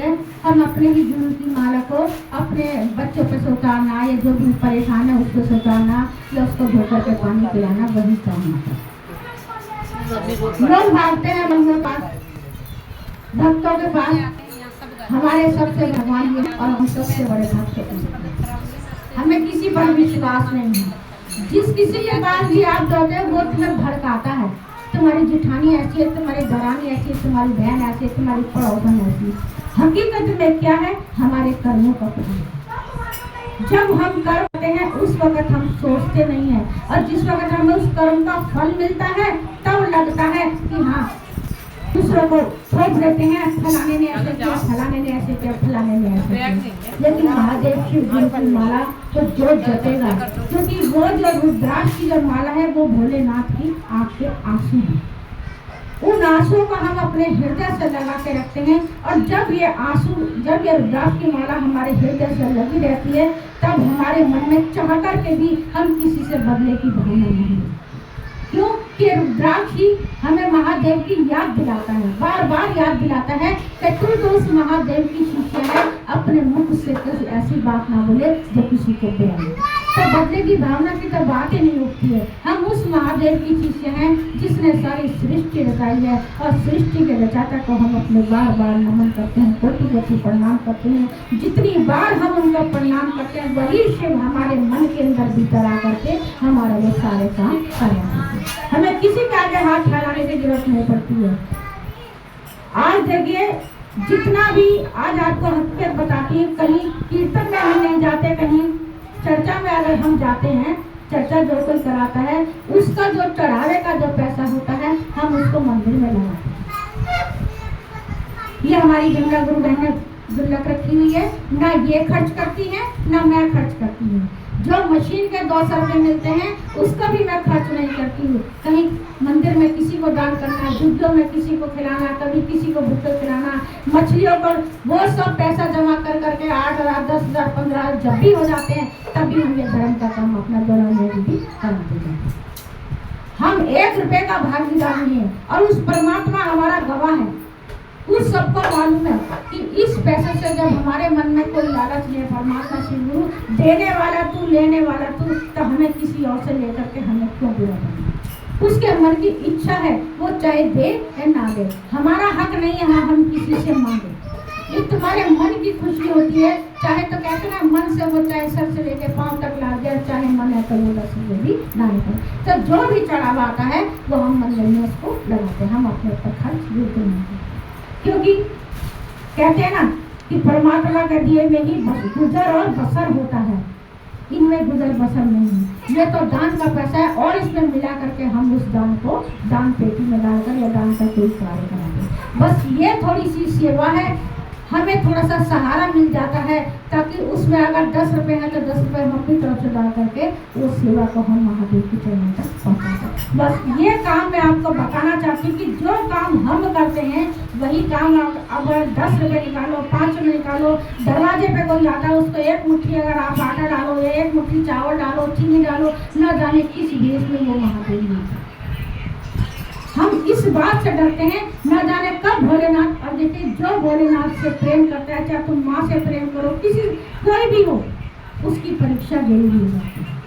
है, हम अपने ही गुरु की माला को अपने बच्चों पे से उतारना या जो भी परेशान है उसको से उतारना या उसको धोकर के पानी पिलाना, वही काम है। लोग भागते हैं मंदिर के पास, भक्तों के पास, हमारे सबसे भगवान ये और हम सबसे बड़े भक्त हैं। हमें किसी पर विश्वास नहीं है। जिस किसी के पास भी आप जाते हैं वो तुम्हें भड़काता है, तुम्हारी जेठानी ऐसी है, तुम्हारी दरानी ऐसी है, तुम्हारी बहन ऐसी है, तुम्हारी पड़ोसन ऐसी है। हकीकत में क्या है? हमारे कर्मों का फल। जब हम कर्म करते हैं उस वक्त हम सोचते नहीं है, और जिस वक्त हमें उस कर्म का फल मिलता है तब लगता है कि हाँ, दूसरों को थोप देते हैं, फलाने ने ऐसे किया, फलाने ने ऐसे किया, फलाने ने ऐसे किया। लेकिन महादेव की की माला तो जो जतेगा, क्योंकि वो जो रुद्राक्ष की जो माला है वो भोलेनाथ की आँख के आंसू है। उन आंसुओं को हम अपने हृदय से लगा के रखते हैं, और जब ये रुद्राक्ष की माला हमारे हृदय से लगी रहती है तब हमारे मन में चाह कर के भी हम किसी से बदले की भावना नहीं। क्यों? कि रुद्राक्ष ही हमें महादेव की याद दिलाता है, बार बार याद दिलाता है कि तू तो उस महादेव की शिष्य है, अपने मुख से कुछ ऐसी बात ना बोले जो किसी को प्यारे। तो बदले की भावना की तो बात ही नहीं उठती है। हम उस महादेव की शिष्य हैं जिसने सारी सृष्टि रचाई है, और सृष्टि के रचाता को हम अपने बार बार नमन करते हैं, कोटि कोटि प्रणाम करते हैं। जितनी बार हम उनको प्रणाम करते हैं वही शिव हमारे मन के अंदर भीतर आकर के हमारा वो सारे काम करेंगे। हमें किसी का आगे हाथ फैलाने की जरूरत नहीं पड़ती है। आज देखिए, जितना भी आज आपको हकीकत बताती है, कहीं कीर्तन में हम नहीं जाते, कहीं चर्चा में अगर हम जाते हैं, चर्चा जो कोई कराता है उसका जो चढ़ावे का जो पैसा होता है हम उसको मंदिर में लगाते हैं। ये हमारी गंगा गुरु बहनें गुल्लक रखी हुई है, ना ये खर्च करती है ना मैं खर्च करती हूँ। जो मशीन के 200 रुपये मिलते हैं उसका भी मैं खर्च नहीं करती हूँ। कहीं मंदिर में किसी को दान करना, झुग्गियों में किसी को खिलाना, कभी किसी को भूखे खिलाना, मछलियों पर वो सब पैसा जमा कर करके 8,000, 10,000, 15,000 जब भी हो जाते हैं तभी हम ये धर्म का काम अपना दोनों में भी करते हैं। हम 1 रुपये का भागीदार नहीं है, और उस परमात्मा हमारा गवाह है। उस सबको मालूम है कि इस पैसे से जब हमारे मन में कोई लालच नहीं, परमात्मा शिव गुरु देने वाला तू, लेने वाला तू, तो हमें किसी और से लेकर के हमें क्यों बुरा करना? उसके मन की इच्छा है, वो चाहे दे या ना दे, हमारा हक नहीं है हम किसी से मांगे। ये तुम्हारे मन की खुशी होती है, चाहे तो कहते ना मन से वो चाहे सर से लेके पाँव तक ला दे, चाहे मन है तो वो 10 रुपये भी दान करे। तो जो भी चढ़ावा आता है वो हम मंदिर में उसको लगाते हैं, हम अपने ऊपर खर्च बिल्कुल नहीं। क्योंकि कहते हैं ना कि परमात्मा के दिए में ही गुजर और बसर होता है, इनमें गुजर बसर नहीं है। ये तो दान का पैसा है, और इसमें मिला करके हम उस दान को दान पेटी में डालकर या दान का कोई कार्य कराते। बस ये थोड़ी सी सेवा है, हमें थोड़ा सा सहारा मिल जाता है, ताकि उसमें अगर 10 रुपये है तो 10 रुपये हम अपनी तरफ से डाल करके वो सेवा को हम महादेव की चरणों तक पहुँचाते। बस ये काम मैं आपको बताना चाहती हूँ कि जो काम हम करते हैं वही काम आप अगर 10 रुपये निकालो, 5 रुपये निकालो, दरवाजे पे कोई आता है उसको 1 मुट्ठी अगर आप आटा डालो या 1 मुट्ठी चावल डालो, चीनी डालो, न जाने किस देश में वो महादेव नहीं। हम इस बात से डरते हैं न जाने कब भोलेनाथ, और देखिए जो भोलेनाथ से प्रेम करता है, चाहे तुम माँ से प्रेम करो, किसी कोई भी हो, उसकी परीक्षा जरूरी हो जाती है।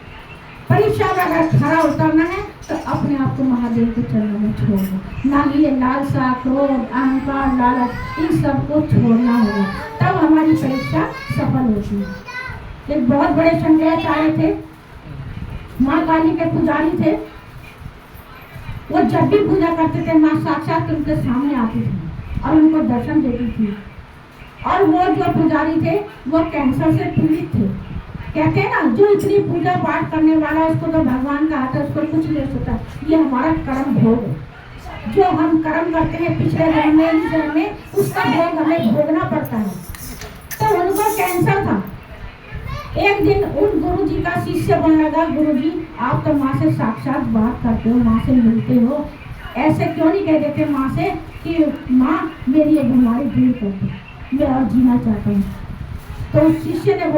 परीक्षा में अगर खरा उतरना है तो अपने आप को महादेव के चरणों में छोड़ दो। ना ही ये लालसा, क्रोध, अहंकार, लालच, इन सबको छोड़ना होगा, तब हमारी परीक्षा सफल होती है। एक बहुत बड़े शंकराचार्य थे, माँ काली के पुजारी थे। वो जब भी पूजा करते थे माँ साक्षात उनके सामने आती थी और उनको दर्शन देती थी। और वो जो पुजारी थे वो कैंसर से पीड़ित थे। कहते हैं ना, जो इतनी पूजा पाठ करने वाला उसको तो भगवान का हाथ है, उसको कुछ नहीं सोता। ये हमारा कर्म भोग है, जो हम कर्म करते हैं पिछले जन्म में, इस जन्म में, उसका भोग हमें भोगना पड़ता है। तो उनको कैंसर था। एक दिन उन गुरु जी का शिष्य बनने लगा, गुरु जी आप तो माँ से साक्षात बात करते हो, माँ से मिलते हो, ऐसे क्यों नहीं कह देते माँ से कि माँ मेरी ये बीमारी दूर कर दो, मैं और जीना चाहता हूँ। तो शिष्य ने,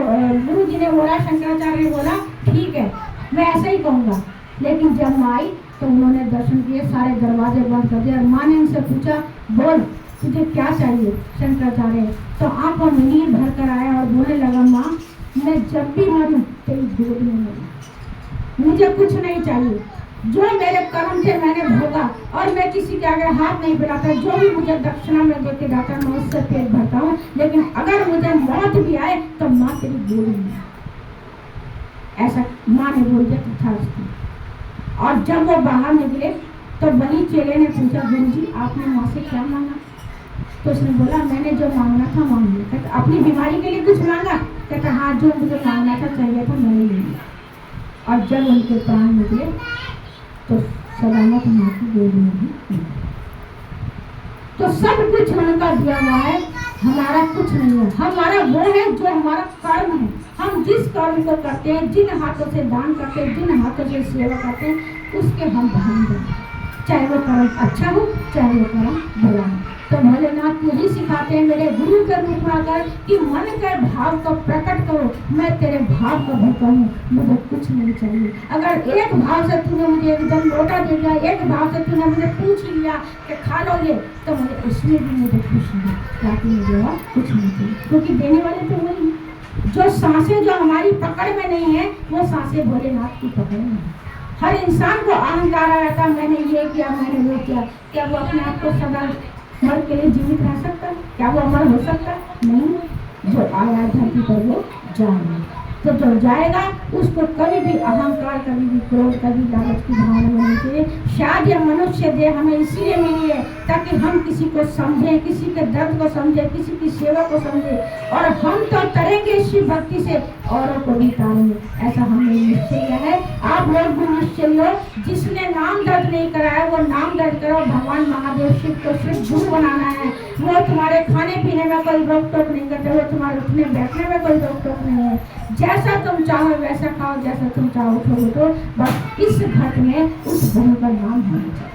गुरु जी ने बोला, शंकराचार्य ने बोला ठीक है मैं ऐसा ही कहूँगा। लेकिन जब माँ आई तो उन्होंने दर्शन किए, सारे दरवाजे बंद कर दिए, और माँ ने उनसे पूछा बोल तुझे क्या चाहिए शंकराचार्य? तो आंखों में नीर भर कर आया और बोलने लगा, माँ मैं जब भी मरूं तेरी गोद में मरूं, मुझे कुछ नहीं चाहिए। जो मेरे कर्म थे मैंने भोगा और मैं किसी के आगे हाथ नहीं फैलाता। जो भी मुझे दक्षिणा में देके जाता मैं उससे पेट भरता हूँ, लेकिन अगर मुझे मौत भी आए तो माँ तेरी गोद में। ऐसा माँ ने बोल दिया था उसकी। और जब वो बाहर निकले तो वही चेले ने पूछा, गुरुजी आपने माँ से क्या मांगा? तो उसने बोला, मैंने जो मांगना था मांग लिया। कहते अपनी बीमारी के लिए कुछ मांगा? कहता हाँ, जो मुझे मांगना था चाहिए था मैंने लिया। और जब उनके प्राण निकले तो सलामत माँ की गोद में ही। तो सब कुछ उनका दिया हुआ है, हमारा कुछ नहीं है। हमारा वो है जो हमारा कर्म है। हम जिस कर्म को करते हैं, जिन हाथों से दान करते हैं, जिन हाथों से सेवा करते हैं, उसके हम धन दें, चाहे वो कर्म अच्छा हो चाहे वो कर्म बुरा हो। तो भोलेनाथ यही सिखाते हैं मेरे गुरु के रूप में आकर कि मन के भाव को प्रकट करो, मैं तेरे भाव को भी कहूँ, मुझे कुछ नहीं चाहिए। अगर एक भाव से तूने मुझे एक जन लोटा दे दिया, एक भाव से तूने मुझे पूछ लिया कि खा लो ये, तो मुझे उसमें भी मुझे खुशी है, बाकी मुझे और कुछ नहीं चाहिए। क्योंकि देने वाले तो वही हैं। जो सांसें जो हमारी पकड़ में नहीं है, वो सांसें भोलेनाथ की पकड़ में है। हर इंसान को अहंकार आया था, मैंने ये किया मैंने वो किया। क्या वो अपने आप को सदा मर के लिए जीवित रह सकता है? क्या वो अमर हो सकता है? नहीं। जो आया धरती पर वो जाएगा। तो जो जाएगा उसको कभी भी अहंकार, कभी भी क्रोध, कभी लालच की भावना होनी चाहिए। शायद ये मनुष्य देह हमें इसीलिए मिली है ताकि हम किसी को समझें, किसी के दर्द को समझें, किसी की सेवा को समझें, और हम तो तरेंगे शिव भक्ति से, औरों को भी तारेंगे। ऐसा हमने निश्चय किया है। आप लोग भी निश्चय लो, जिसने नाम दर्द नहीं कराया वो नाम दर्द करो। भगवान महादेव शिव को सिर्फ गुरु बनाना है। वो तुम्हारे खाने पीने में कोई रोक टोक नहीं करते, वो तुम्हारे उठने बैठने में कोई रोक टोक नहीं है। जैसा तुम चाहो वैसा खाओ, जैसा तुम चाहो उठो। बस इस घट में उस गुरु का नाम होना चाहिए।